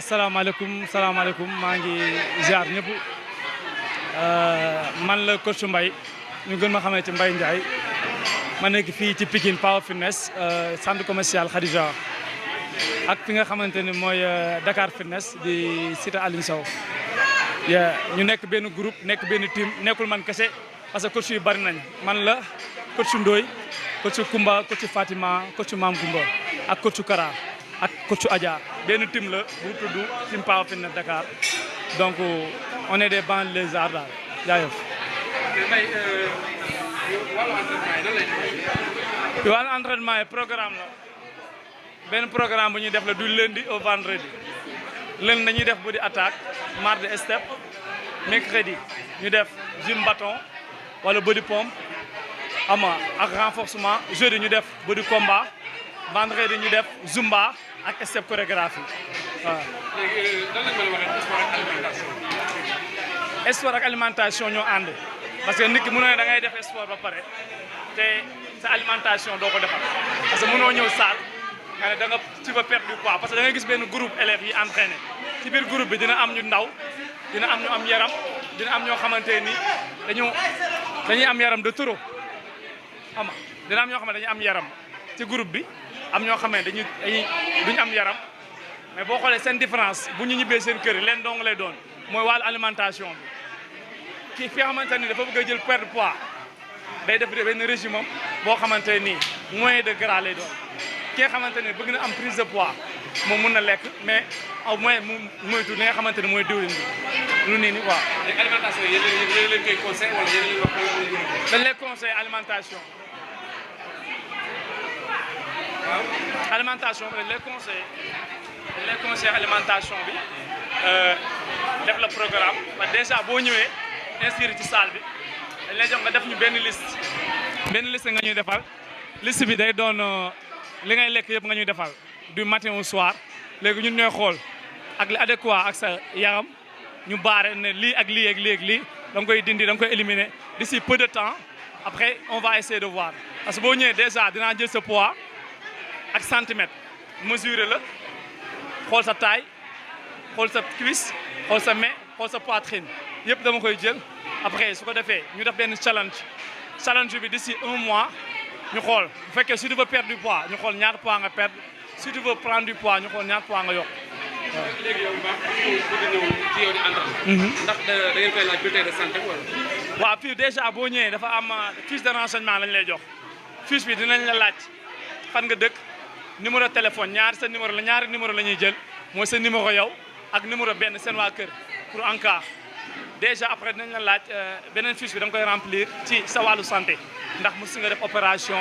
salaamaaleykum maa ngi ziar ñëpp man la coach Mbaye ñu gën ma xamee ci Mbaye Ndiaye ma nekk fii ci Pikine Power Fitness centre commercial Khadija ak fi nga xamante ni mooy Dakar Fitness di cité Aline Sow ñu nekk benn groupe nekk benn team nekkul man kese parce que coach yu bari nañ man la coach Ndoye coach Koumba coach Fatima coach Mam Koumba ak coach Kara ak coach Adja benn team la bu tudd team Power Fitness Dakar donc on est des banlieusards daal jaajëf. wàllu entraînement yi programme la benn programme bu ñuy def la du lundi au vendredi lundi dañuy def body attaque mardi step mercredi ñu def gym bâton wala body pompe ama ak renforcement jeudi ñu def body combat vendredi ñu def zumba ak step chorégraphie waaw. léegi lan lañ mën a waxee sport ak alimentation. sport ak alimentation ñoo ànd parce que nit ki mënoo ne da ngay def sport ba pare te sa alimentation doo ko defal parce que mënoo ñëw salle nga ne da nga tu vas perdre du poids parce que da ngay gis benn groupe élèves yi entraîné ci biir groupe bi dina am ñu ndaw dina am ñu am yaram dina am ñoo xamante ni dañuy am yaram de trop ama dina am ñoo xam ne dañuy am yaram ci groupe bi am ñoo xam ne duñu am yaram mais boo xoolee seen différence bu ñu ñibbee seen kër yi leen dong lay doon mooy wàllu alimentation bi kii fi nga xamante ni dafa bëgg a jël perte poids day def benn régime am boo xamante ni moyen de gras lay doon ki nga xamante ni bëgg na am prise de poids moom mun na lekk mais au moins mu moytu li nga xamante ni mooy diwlin bi lu nii ni quoi. léegi alimentation yéen leen koy conseil wala yéen leen wax dañ lay conseil alimentation waaw alimentation bi dañ lay conseil alimentation bi def la programme ba déjà boo ñëwee inscrire ci salle bi dañ lay jox nga def ñu benn liste nga ñuy defal liste bi day doon li ngay lekk yëpp nga ñuy defal du matin au soir léegi ñun ñooy xool ak li adéquat ak sa yaram ñu baare ne lii ak lii ak lii ak lii da nga koy dindi da nga koy éliminer d'ici peu de temps après on va essayer de voir parce que boo ñëwee déjà dinaa jël sa poids ak centimètre mesurer la xool sa taille xool sa cuisse xool sa main xool sa poitrine yëpp dama koy jël après su ko defee ñu def benn challenge bi d'ici 1 mois ñu xool bu fekkee si tu veux perdre du poids ñu xool ñaata poids nga perdre si tu veux prendre du poids ñu xool ñaata poids nga yokk. waaw léegi yow maa ngi bëgg a ñëw ci yow di entraînement. ndax da ngeen koy laaj bulletin de santé wala. waaw fii déjà boo ñëwee dafa am fiche de renseignement lañ lay jox fiche bi dinañ la laaj fan nga dëkk numéro téléphone ñaari numéro la ñuy jël mooy sa numéro yow ak numéro benn seen waa kër pour en cas déjà après dinañ la laaj beneen fiche bi da nga koy remplir ci sa wàllu santé ndax mos nga def opération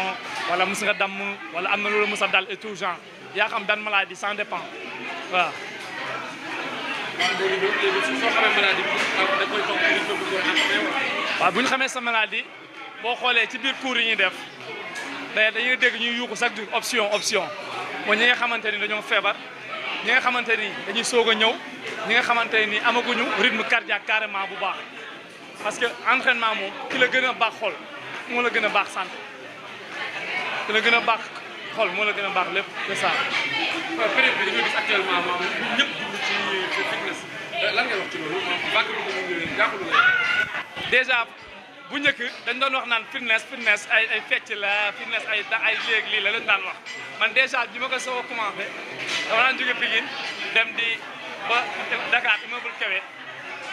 wala mos nga damm wala am na loolu mos a dal et tout genre yaa xam ban maladie ça dépend waaw. soo xamee maladie bi da koy toog waaw bu ñu xamee sa maladie boo xoolee ci biir cours yi ñuy def dañuy dégg ñuy yuuxu chaque jour option mooy ñi nga xamante ni dañoo feebar ñi nga xamante ni dañuy soog a ñëw ñi nga xamante ni amaguñu rythme cardiaque carrément bu baax parce que entraînement moom ki la gën a baax xol moo la gën a baax santé ki la gën a baax xol moo la gën a baax lépp c'est ça. période bi dañoo gis actuellement moom ñëpp dugg ci fitness lan ngay wax ci loolu moom vague bi ñu jàppalu la. déjà bu njëkk dañ doon wax naan fitness ay fecc la fitness ay léegi lii la lañ daan wax man déjà bi ma ko soog a commencé dama daan jóge Pikine dem di ba Dakar immeuble Kébé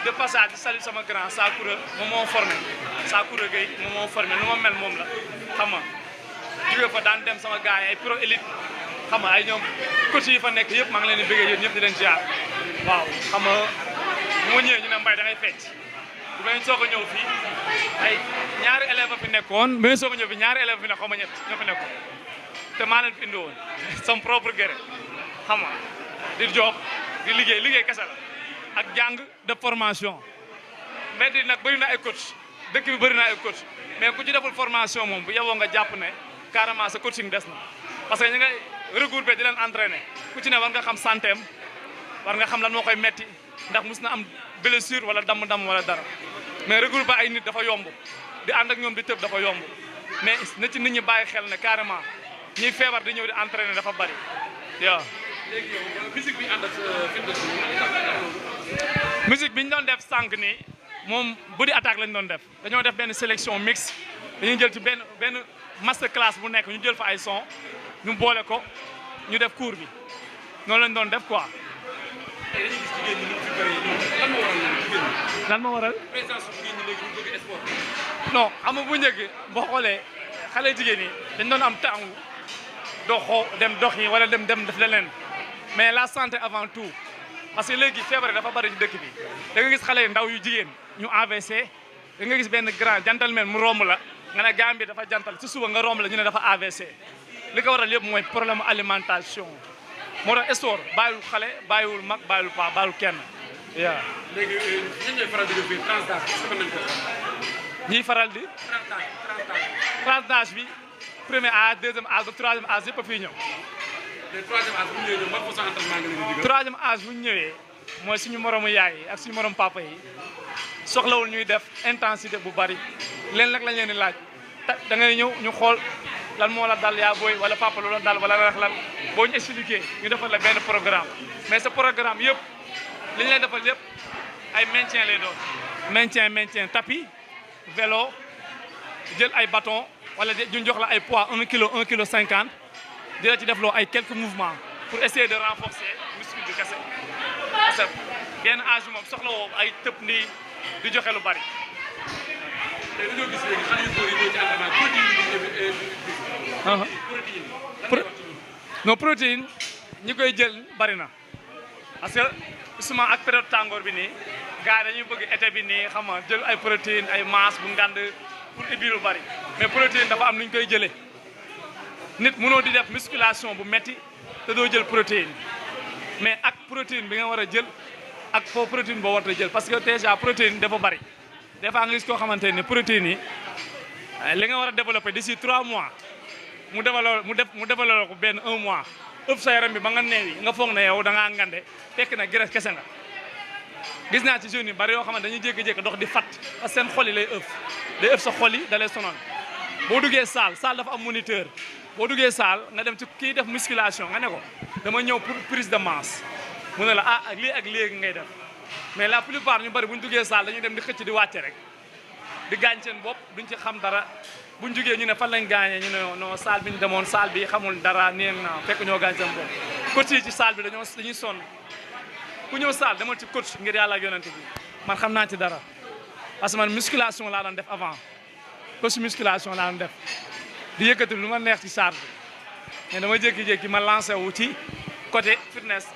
de passage di salut sama grand Sakoura moom moo formé Sakoura Gueye moom moo formé nu ma mel moom la xam nga jóge fa daan dem sama gars yi ay pro élite xam nga ay ñoom coach yi fa nekk yëpp maa ngi leen di bëggee yéen ñëpp di leen ziar waaw xam nga bu ma ñëwee ñu ne Mbaye da ngay fecc bu may soog a ñëw fii ay ñaari élèves fi nekkoon bu may soog a ñëw fii ñaari élèves fi ne xaw ma ñett ñoo fi nekkoon te maa leen fi indi woon sama propre gré xam nga di jox di liggéey kese la ak jàng de formation mbedd yi nag bëri na ay coach dëkk bi bëri na ay coach mais ku ci deful formation moom bu yeboo nga jàpp ne carrément sa coaching des na parce que ñi ngay regroupé di leen entraîner ku ci ne war nga xam santeem war nga xam lan moo koy metti ndax mus na am blessure wala damm wala dara mais regroupé ay nit dafa yomb di ànd ak ñoom di tëb dafa yomb mais na ci nit ñi bàyyi xel ne carrément ñiy feebar di ñëw di entraîner dafa bari waaw. léegi yow musique bi ànd ak fitness bi musique bi ñu doon def sànq nii moom body attack lañ doon def dañoo def benn sélection mix dañuy jël ci benn master class bu nekk ñu jël fa ay son ñu boole ko ñu def cours bi noonu lañ doon def quoi. tey dañuy gis jigéen ñi ñu fi bëri lan moo waral jigéen ñi. lan moo waral. présence su jigéen ñi léegi ñu bëgg sport. non xam nga bu njëkk boo xoolee xale jigéen ñi dañ doon am temps doxoo dem dox yi wala dem def leneen mais la santé avant tout parce que léegi feebar dafa bari ci dëkk bi da nga gis xale ndaw yu jigéen ñu AVC da nga gis benn grand gentleman mu romb la nga ne gaam bi dafa jantal ci suba nga romb la ñu ne dafa AVC li ko waral yëpp mooy problème alimentation moo tax sport bàyyiwul xale bàyyiwul mag bàyyiwul paa bàyyiwul kenn waaw. léegi ñun ñooy faral di def tranche d'âge est-ce que mën nañu ko xam. ñiy faral di. tranche d'âge bi premier âge deuxième âge ba troisième âge yëpp a fiy ñëw. mais troisième âge bu ñu ñëwee ñoom ban façon entraînement nga leen di digal. troisième âge bu ñu ñëwee mooy suñu moromu yaay yi ak suñu moromu papa yi soxlawul ñuy def intensité bu bari leen nag lañ leen di laaj da ngay ñëw ñu xool lan moo la dal yaa booy wala papa lu la dal wala rax lan boo ñu expliqué ñu defal la benn programme mais ce programme yëpp li ñu lay defal yëpp ay maintien lay doon. maintien tapis vélo jël ay bâton wala ñu jox la ay poids 1 kilo 50 di la ci defloo ay quelques mouvements pour essayer de renforcer muscle bi kese parce que benn âge moom soxla woo ay tëb nii di joxe lu bari. te dañoo gis léegi xale yu góor yi ñoo ci entraînement protéine. non protéine ñi koy jël bari na parce que souvent ak période tàngoor bi nii gars dañuy bëgg été bi nii xam nga jël ay protéine ay masse bu ngand pour ubbi lu bari mais protéine dafa am nu ñu koy jëlee nit mënoo di def musculation bu metti te doo jël protéine mais ak protéine bi nga war a jël ak foo protéine boo war a jël parce que déjà protéine dafa bari des fois nga gis koo xamante ni protéine yi li nga war a développer d'ici 3 mois mu développé ko benn 1 mois ëpp sa yaram bi ba nga neewi nga foog na yow da ngaa ngande fekk na graisse kese nga gis naa ci jeunes yi bari yoo xamante dañuy jékki-jékki dox di fat parce que seen xol yi lay ëpp day ëpp sa xol yi da lay sonal boo duggee salle dafa am moniteur boo duggee salle nga dem ci kii def musculation nga ne ko dama ñëw pour prise de masse mu ne la ak lii ak léegi ngay def mais la plupart ñu bari bu ñu duggee salle dañuy dem di xëcc di wàcce rek di gaañ seen bopp duñ ci xam dara bu ñu jugee ñu ne fan lañ gaañee ñu ne non salle bi ñu demoon salle bi xamul dara nee na fekk ñoo gaañ seen bopp coach yi ci salle bi dañuy sonn ku ñëw salle demal ci coach ngir yàlla ak yonent bi man xam naa ci dara parce que man musculation laa doon def avant coach musculation laa doon def di yëkkati lu ma neex ci salle bi mais dama jékki-jékki ma lancé wu ci côté fitness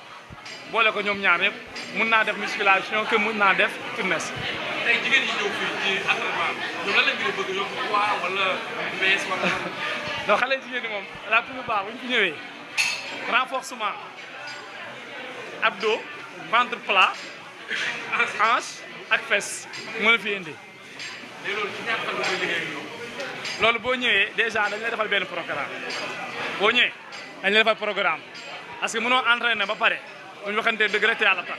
boole ko ñoom ñaar yëpp mun naa def musculation que mun naa def fitness. tey jigéen ñi ñëw fii ci entraînement ñoom lan lañ gën a bëgg yokku poids wala masse wala. donc xale jigéen ñi moom la plupart bu ñu fi ñëwee renforcement abdos ventre plat hanche ak fesse moo la fi indi. mais loolu ci ñaata fan nga koy liggéey ak ñoom. loolu boo ñëwee déjà dañ lay defal benn programme boo ñëwee dañ lay defal programme parce que mënoo entraîner ba pare bu ñu waxantee dëgg rek te yàlla tax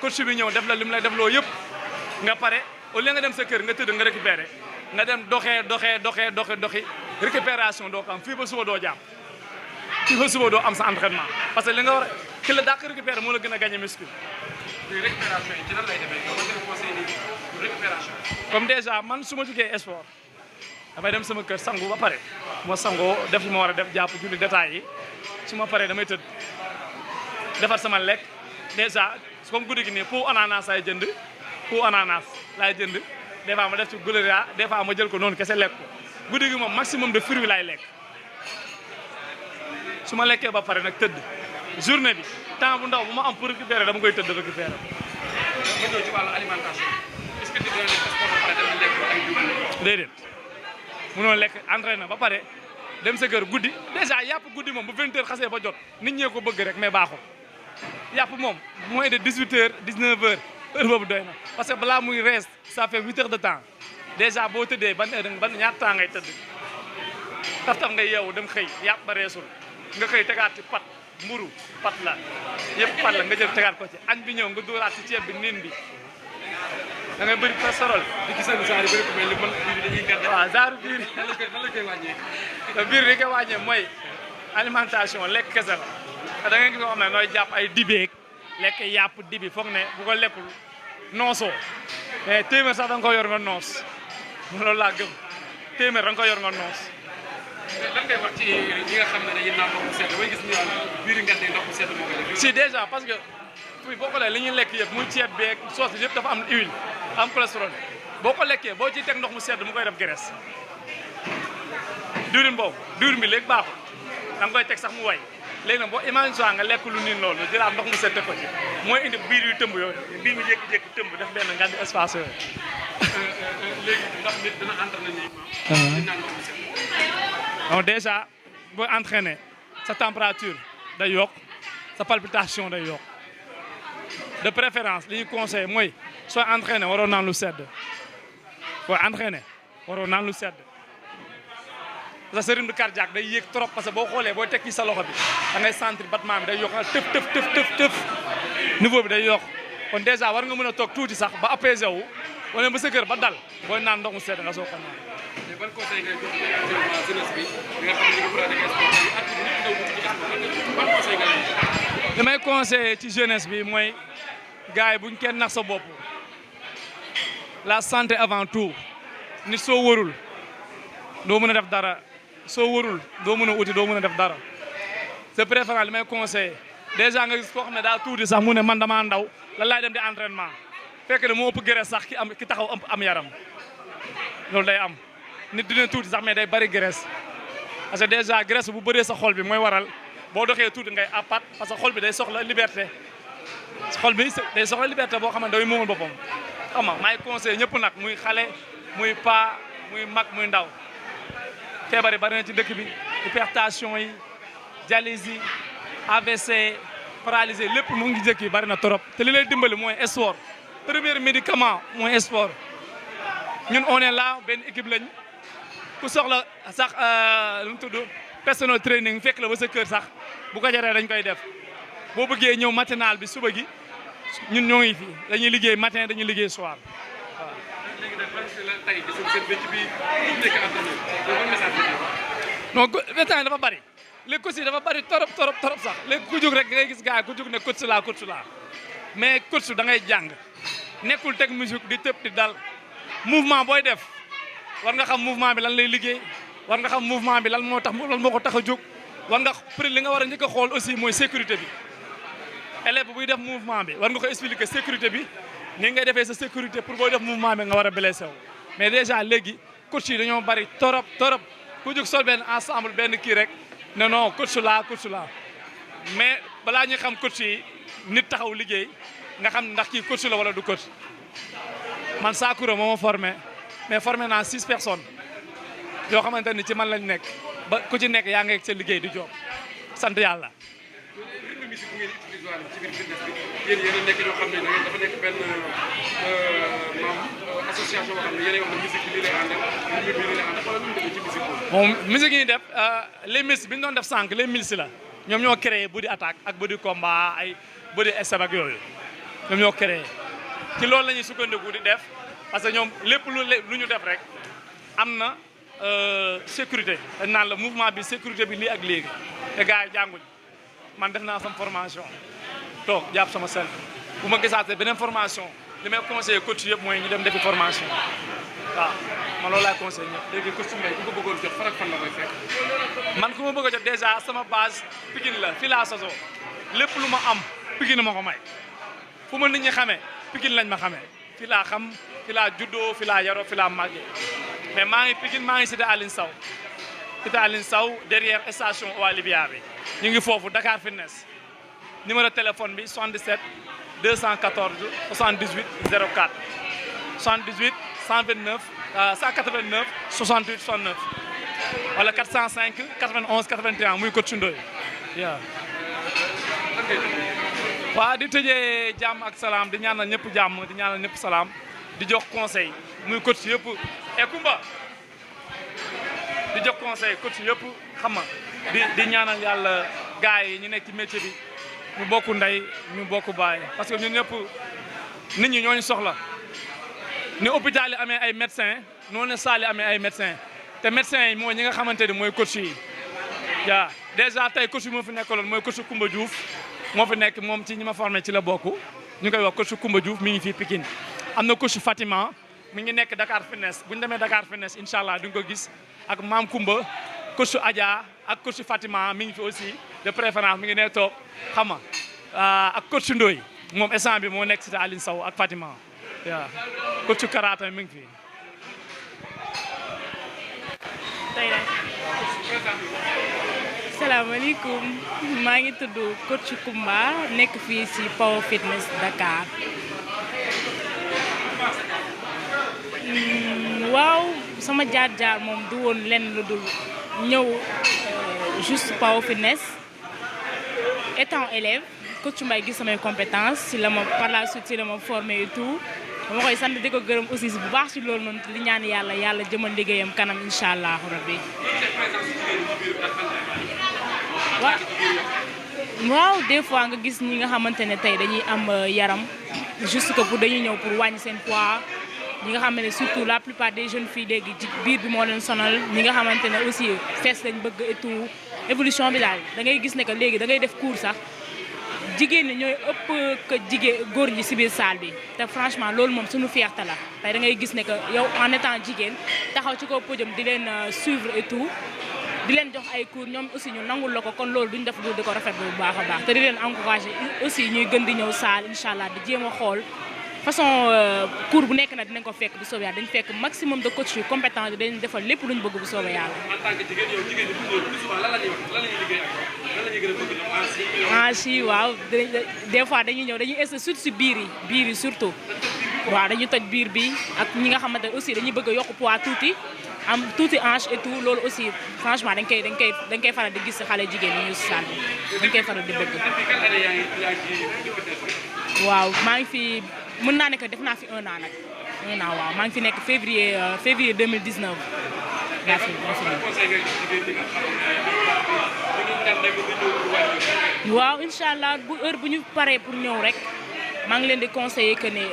coach bi ñëw def la li mu lay def loo yëpp nga pare au lieu nga dem sa kër nga tëdd nga récupérer nga dem doxi récupération doo ko am fii ba suba doo jàpp fii ba suba doo am sa entraînement parce que li nga war a ki la dàq récupérer moo la gën a gagné muscle. récupération yi ci nan lay demee yow lan nga conseillé nii récupération. comme déjà man su ma jugee sport dafay dem sama kër sangu ba pare ma sangoo def li ma war a def jàpp julli détails yi su ma paree damay tëdd defar sama lekk déjà comme guddi gi nii pour ananas ay jënd pour ananas laay jënd des fois ma def ci gouléria des fois ma jël ko noonu kese lekk ko guddi gi moom maximum de fruits laay lekk su ma lekkee ba pare nag tëdd journée bi temps bu ndaw bu ma am pour récupérer dama koy tëdd récupérer. ma ñëw ci wàllu alimentation est-ce que dina def sport ba pare dem lekk ay dugub. déedéet munoo lekk entraîné ba pare dem sa kër guddi déjà yàpp guddi moom bu 20h xasee ba jot nit ñee ko bëgg rek mais baaxul yàpp moom moins de 18h 19h heure boobu doy na parce que balaa muy rees ça fait 8 heures de temps déjà boo tëddee ban heure ban ñaata temps ngay tëdd taf ngay yeewu dem xëy yàpp ba reesul nga xëy tegaat ci pat mburu pat la yëpp pat la nga jël tegaat ko ci añ bi ñëw nga dóoraat ci ceeb bi nin bi da ngay bëri cholestérol di gis nañu genre bëri ku mel ni man biir dañuy gàdde. waaw genre biir yi nan la koy wàññee. te biir li koy wàññee mooy alimentation lekk kese la da ngay gis koo xam ne nooy jàpp ay dibeeg lekk yàpp dibi foog ne bu ko lekkul noosoo mais téeméer sax da nga ko yor nga noos loolu laa gëm téeméer da nga ko yor nga noos. lan ngay wax ci ñi nga xam ne dañuy naan ndox mu sedd bay gis ñu biir ngante ndox mu sedd moo koy def. si déjà parce que fii boo ko lee li ñuy lekk yëpp muy ceeb beeg sauce yëpp dafa am huile am cholestérol boo ko lekkee boo ciy teg ndox mu sedd mu koy def graisse diwlin boobu diwlin bi léegi baaxul da nga koy teg sax mu way léegi nag boo imagine soit nga lekk lu niin loolu jëlaat ndox mu sedd teg ko ci mooy indi biir yu tëmb yooyu biir mi jékki-jékki tëmb def benn ngandi espace yooyu. léegi ndax nit dina entraîné nii di naan ndox mu sedd. donc déjà boo entraîné sa température day yokk sa palpitation day yokk de préférence li ñu conseillé mooy soo entraîné waroo naan lu sedd boo entraîné waroo naan lu sedd parce que sa rythme cardiaque day yéeg trop parce que boo xoolee boo tekki sa loxo bi da ngay sentir battement bi day yokk tëf niveau bi day yokk kon déjà war nga mën a toog tuuti sax ba apaisé wu wala ba sa kër ba dal booy naan ndox mu sedd nga soo ko naan. mais ban conseil ngay jox actuellement jeunesse bi nga xam ne ñu ngi pratiquer sport bi at bi nit ndaw bu ci sport ban conseil ngay jox. li may conseillé ci jeunesse bi mooy gars yi buñ kenn nax sa bopp la santé avant tout nit soo wërul doo mën a def dara soo wërul doo mën a uti doo mën a def dara c'est préférable li may conseillé déjà nga gis koo xam ne daa tuuti sax mu ne man damaa ndaw lan laay dem di entraînement fekk ne moo ëpp graisse sax ki taxaw am yaram loolu day am nit dina tuuti sax mais day bari graisse parce que déjà graisse bu bëree sa xol bi mooy waral boo doxee tuuti ngay apat parce que xol bi day soxla liberté xol bi day soxla liberté boo xam ne day moomal boppam xam nga maay conseillé ñëpp nag muy xale muy pa muy mag muy ndaw feebar yi bari na ci dëkk bi hypertension yi dialyse yi AVC paralysé lépp mu ngi jëkk yi bari na trop te li lay dimbali mooy sport premier médicament mooy sport ñun on est là benn équipe lañ ku soxla sax lu mu tudd personal training fekk la ba sa kër sax bu ko jaree dañ koy def boo bëggee ñëw matinal bi suba gi ñun ñoo ngi fi dañuy liggéey matin dañuy liggéey soir waaw. léegi nag ban si la tey gisul seen bëcc bi ñu nekk entraîneur ban message bi non vétéran yi dafa bari léegi coach yi dafa bari torop sax léegi ku jóg rek ngay gis gars yi ku jóg ne coach la mais coach da ngay jàng nekkul teg musique di tëb di dal mouvement booy def war nga xam mouvement bi lan lay liggéey war nga xam mouvement bi lan moo ko tax a jóg war nga li nga war a njëkk a xool aussi mooy sécurité bi élève buy def mouvement bi war nga ko expliquer sécurité bi ni ngay defee sa sécurité pour booy def mouvement bi nga war a blessé wu mais déjà léegi coach yi dañoo bari torop ku jóg sol benn ensemble benn kii rek ne non coach la mais balaa ñuy xam coach yi nit taxaw liggéey nga xam ndax kii coach la wala du coach man Sakura moo ma formé mais formé naa 6 personnes yoo xamante ni ci man lañ nekk ba ku ci nekk yaa ngi sa liggéey di job sant yàlla. rythme musique bu ngeen utilisé waale ci biir fitness bi yéen a nekk ñoo xam ne dafa nekk benn association boo xam ne yéen a wax ne musique bi lii lay àndal rythme bi lii lay àndal wala nu mu demee ci musique boobu. moom musique yi ñuy def les mills bi ñu doon def sànq les mills la ñoom ñoo créé body attaque ak body combat ay body step ak yooyu ñoom ñoo créé ci loolu la ñuy sukkandiku di def parce que ñoom lépp lu ñu def rek am na sécurité dañ naan la mouvement bi sécurité bi lii ak léegi te gars yi jànguñ man def naa sama formation toog jàpp sama sel bu ma gisaatee beneen formation li may conseillé coach yëpp mooy ñu dem defi formation waaw man loolu laay conseillé ñëpp. léegi coach Mbaye ku ko bëggoon jot fan ak fan la koy fekk. man ku ma bëgg a jot déjà sama base Pikine la fii laa sosoo lépp lu ma am Pikine ma ko may fu ma nit ñi xamee Pikine lañ ma xamee fii laa xam fii laa juddoo fii laa yaroo fii laa màggee mais maa ngi Pikine maa ngi cité Aline Sow derrière station Oualibia bi ñu ngi foofu Dakar Fitness numéro téléphone bi 77 214 78 04 78 129 189 68 69 wala 405 91 81 muy coach Ndoye waaw. waaw di tëjee jàmm ak salaam di ñaanal ñëpp jàmm di ñaanal ñëpp salaam di jox conseil muy coach yëpp et Kumba di jox conseil coach yëpp xam nga di ñaanal yàlla gars yi ñu nekk ci métier bi ñu bokk ndey ñu bokk baay parce que ñun ñëpp nit ñi ñooñu soxla ni hôpital yi amee ay médecins noonu la salle yi amee ay médecins te médecins yi mooy ñi nga xamante ni mooy coach yi yaa déjà tey coach bi moo fi nekkaloon mooy coach Koumba Diouf moo fi nekk moom ci ñi ma formé ci la bokk ñu koy wax coach Koumba Diouf mi ngi fii Pikine am na coach Fatima mi ngi nekk Dakar Fitness bu ñu demee Dakar Fitness incha allah di nga ko gis ak maam Koumba coach Adja ak coach Fatima mi ngi fi aussi de préférence mi ngi ne toog xam nga ak coach Ndoye moom instant bi moo nekk ci Aline Sow ak Fatima waaw coach Karata mi ngi fi. salaamaaleykum maa ngi tudd coach Koumba nekk fii ci Power Fitness Dakar. waaw sama jaar-jaar moom du woon lenn lu dul ñëw juste Power Fitness étant élève coach Mbaye gis samay compétences ci la ma par la suite ci la ma formé et tout dama koy sant di ko gërëm aussi bu baax ci loolu noonu li ñaan yàlla jëmal liggéeyam kanam incha allah rabbi. waaw des fois nga gis ñi nga xamante ne tey dañuy am yaram juste que pour dañuy ñëw pour wàññi seen poids ñi nga xam ne surtout la plupart des jeunes filles léegi biir bi moo leen sonal ñi nga xamante ne aussi fees lañ bëgg et tout évolution bi daal da ngay gis ne que léegi da ngay def cours sax jigéen ñi ñooy ëpp que góor ñi ci biir salle bi te franchement loolu moom suñu fierté la tey da ngay gis ne que yow en étant jigéen taxaw ci kaw podium di leen suivre et tout di leen jox ay cours ñoom aussi ñu nangul la ko kon loolu duñ def lu di ko rafetlu bu baax a baax te di leen encouragé aussi ñuy gën di ñëw salle incha allah di jéem a xool façon cours bu nekk na dinañ ko fekk bu soobee yàlla dañ fekk maximum de coach yu compétent yi dañ defal lépp luñ bëgg bu soobee yàlla. en tant que jigéen yow jigéen ñi bu ñëwee plus souvent lan la ñuy wax lan la ñuy liggéey ak lan la ñuy gën a bëgg ñoom hanche yi waaw des fois dañuy ñëw dañuy essayer surtout si biir yi surtout waaw dañuy toj biir bi ak ñi nga xamante ne aussi dañuy bëgg a yokk poids tuuti am tuuti hanche et tout loolu aussi franchement dañ koy faral di gis si xale jigéen ñi ñu si salle bi dañ koy faral di bëgg. waaw maa ngi fi mën naa ne que def naa fi 1 an nag 1 an waaw maa ngi fi nekk février 2019 daa fi waaw incha allah bu heure bu ñu paree pour ñëw rek maa ngi leen di conseiller que ne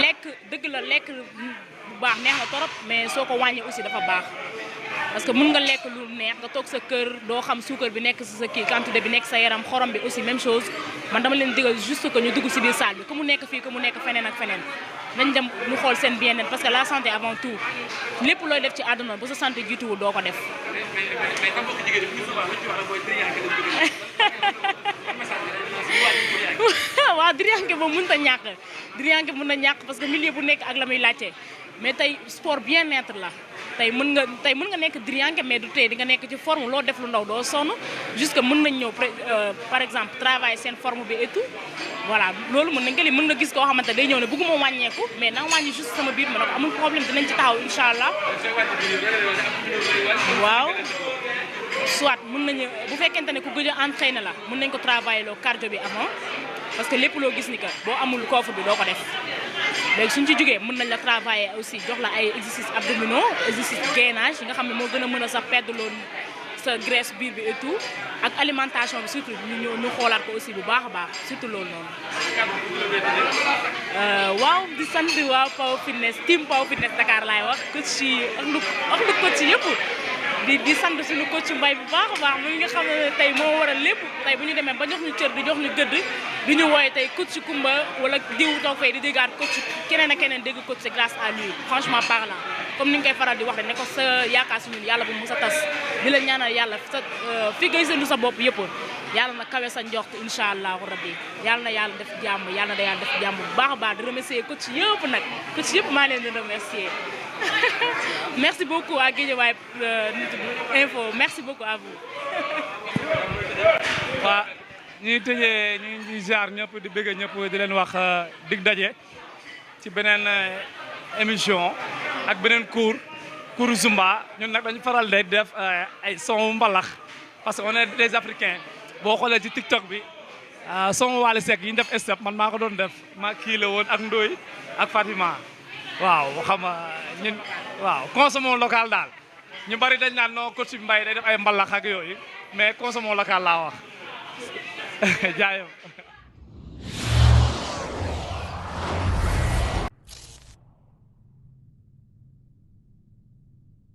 lekk dëgg la lekk bu baax neex na torop mais soo ko wàññee aussi dafa baax parce que mën nga lekk lu neex nga toog sa kër doo xam suukar bi nekk si sa kii quantité bi nekk sa yaram xorom bi aussi même chose man dama leen digal juste que ñu dugg si biir salle bi ku mu nekk fii ku mu nekk feneen ak feneen nañ dem ñu xool seen bien-être parce que la santé avant tout lépp looy def ci àdduna bu sa santé jiituwul doo ko def. waaw driyanke moom mënut a ñàkk driyanke mën na ñàkk parce que milieu bu nekk ak la muy laajte mais tey sport bien-être la tey mën nga nekk driyanke mais du tey di nga nekk ci forme loo def lu ndaw doo sonn jusque mën nañ ñëw par exemple travailler seen forme bi et tout voilà loolu mën nañ ko mën nga gis koo xamante day ñëw ne bëgguma wàññeeku mais naa wàññi juste sama biir ma ne ko amul problème dinañ ci taxaw incha allah waaw soit mën nañu bu fekkente ne ku gëj a entraîné la mën nañ ko travailler loo cardio bi avant parce que lépp loo gis ni que boo amul coffre bi doo ko def léegi suñ ci jógee mën nañ la travailler aussi jox la ay exercices abdominaux exercices gainage yi nga xam ne moo gën a mën a sax perdre loolu sa graisse biir bi et tout ak alimentation bi surtout ñu xoolaat ko aussi bu baax a baax surtout loolu noonu. waaw di sant waa Power Fitness team Power Fitness Dakar laay wax coach yi ak lu coach yëpp di sant suñu coach Mbaye bu baax a baax mu nga xam ne tey moo waral lépp tey bu ñu demee ba jox ñu cër di jox ñu gëdd di ñu wooye tey coach Koumba wala diw toog fay di déggaat coach keneen ak keneen dégg coach c'est grâce à lui franchement parlant comme ni nga koy faral di wax rek ne ko sa yaakaar si ñun yàlla bu mu sa tas di la ñaanal yàlla sa fi ngay seendu sa bopp yëpp yàlla na kawe sa njort incha allahu rabbi yàlla na yàlla def jàmm yàlla na yàlla def jàmm bu baax a baax di remercier coach yëpp nag coach yëpp maa leen di remercier merci beaucoup à Guédiawaye Info merci beaucoup à vous. waaw ñuy tëjee ñu ngi jaar ñëpp di bëgg ñëpp di leen wax dig daje ci beneen émission ak beneen cours Zumba ñun nag dañu faral de def ay son mbalax parce que on est des Africains boo xoolee ci TikTok bi son Wally Seck yi ñu def step man maa ko doon def maa kii la woon ak Ndoye ak Fatima waaw xam nga ñun waaw consommons local daal ñu bari dañ naan non coach Mbaye day def ay mbalax ak yooyu mais consommons local laa wax jaayam